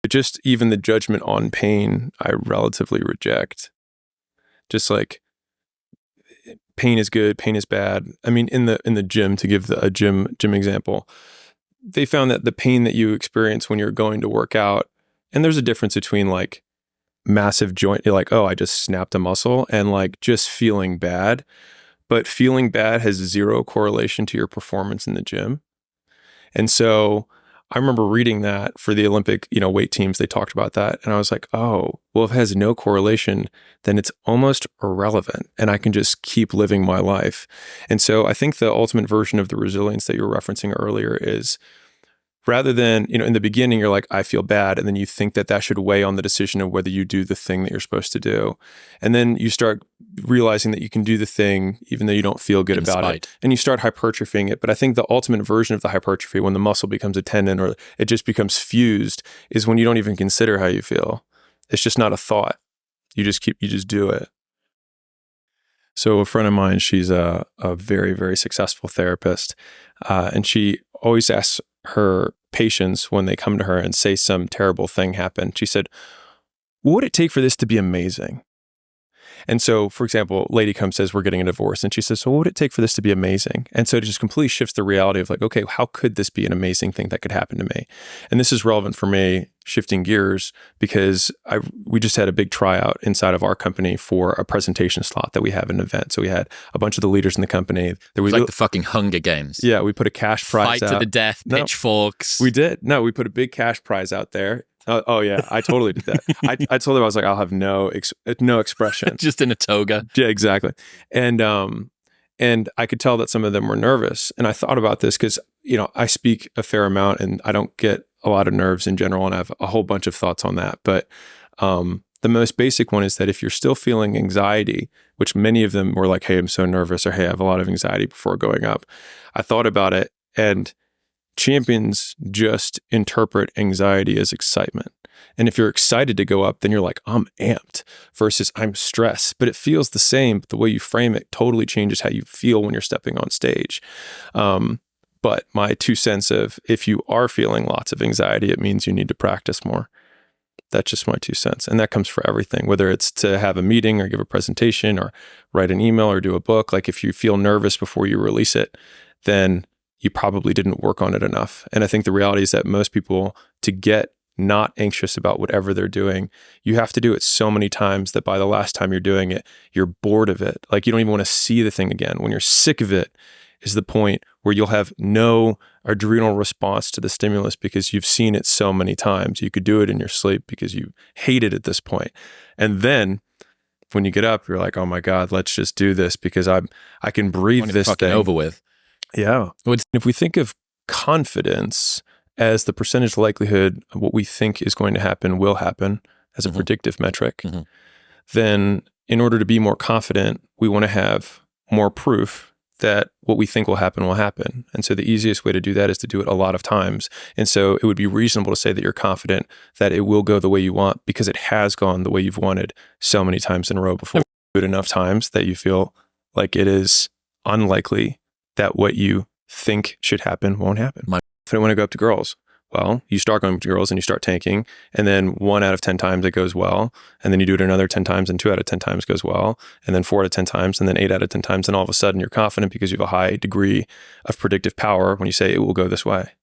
Just even the judgment on pain, I relatively reject. Just like pain is good, pain is bad. I mean, in the gym, to give a gym example, they found that the pain that you experience when you're going to work out, and there's a difference between like massive joint, like, oh, I just snapped a muscle, and like just feeling bad. But feeling bad has zero correlation to your performance in the gym. And so I remember reading that for the Olympic, weight teams, they talked about that. And I was like, oh, well, if it has no correlation, then it's almost irrelevant and I can just keep living my life. And so I think the ultimate version of the resilience that you were referencing earlier is, rather than, in the beginning, you're like, I feel bad. And then you think that should weigh on the decision of whether you do the thing that you're supposed to do. And then you start realizing that you can do the thing, even though you don't feel good about it. And you start hypertrophying it. But I think the ultimate version of the hypertrophy, when the muscle becomes a tendon or it just becomes fused, is when you don't even consider how you feel. It's just not a thought. You just do it. So a friend of mine, she's a very, very successful therapist. And she always asks her patients when they come to her and say some terrible thing happened. She said, what would it take for this to be amazing? And so, for example, lady comes, says, we're getting a divorce. And she says, so what would it take for this to be amazing? And so it just completely shifts the reality of like, okay, how could this be an amazing thing that could happen to me? And this is relevant for me, shifting gears, because we just had a big tryout inside of our company for a presentation slot that we have an event. So we had a bunch of the leaders in the company. It was like the fucking Hunger Games. Yeah, we put a cash prize out. Fight to the death, pitchforks. We did. No, we put a big cash prize out there. Oh yeah, I totally did that. I told them, I was like, I'll have no expression. Just in a toga. Yeah, exactly. And I could tell that some of them were nervous. And I thought about this because, I speak a fair amount and I don't get a lot of nerves in general, and I have a whole bunch of thoughts on that. But the most basic one is that if you're still feeling anxiety, which many of them were like, hey, I'm so nervous, or hey, I have a lot of anxiety before going up. I thought about it, and champions just interpret anxiety as excitement. And if you're excited to go up, then you're like, I'm amped, versus I'm stressed. But it feels the same, but the way you frame it totally changes how you feel when you're stepping on stage. But my 2 cents of, if you are feeling lots of anxiety, it means you need to practice more. That's just my 2 cents. And that comes for everything, whether it's to have a meeting or give a presentation or write an email or do a book. Like if you feel nervous before you release it, then you probably didn't work on it enough. And I think the reality is that most people, to get not anxious about whatever they're doing, you have to do it so many times that by the last time you're doing it, you're bored of it. Like you don't even want to see the thing again. When you're sick of it is the point where you'll have no adrenal response to the stimulus because you've seen it so many times. You could do it in your sleep because you hate it at this point. And then when you get up, you're like, oh my God, let's just do this because I can breathe this thing over with. Yeah. If we think of confidence as the percentage likelihood of what we think is going to happen will happen as a predictive metric, then in order to be more confident, we want to have more proof that what we think will happen will happen. And so the easiest way to do that is to do it a lot of times. And so it would be reasonable to say that you're confident that it will go the way you want because it has gone the way you've wanted so many times in a row before. Do it enough times that you feel like it is unlikely that what you think should happen won't happen. If I want to go up to girls, well, you start going up to girls and you start tanking, and then 1 out of 10 times it goes well, and then you do it another 10 times, and 2 out of 10 times goes well, and then 4 out of 10 times, and then 8 out of 10 times, and all of a sudden you're confident because you have a high degree of predictive power when you say it will go this way.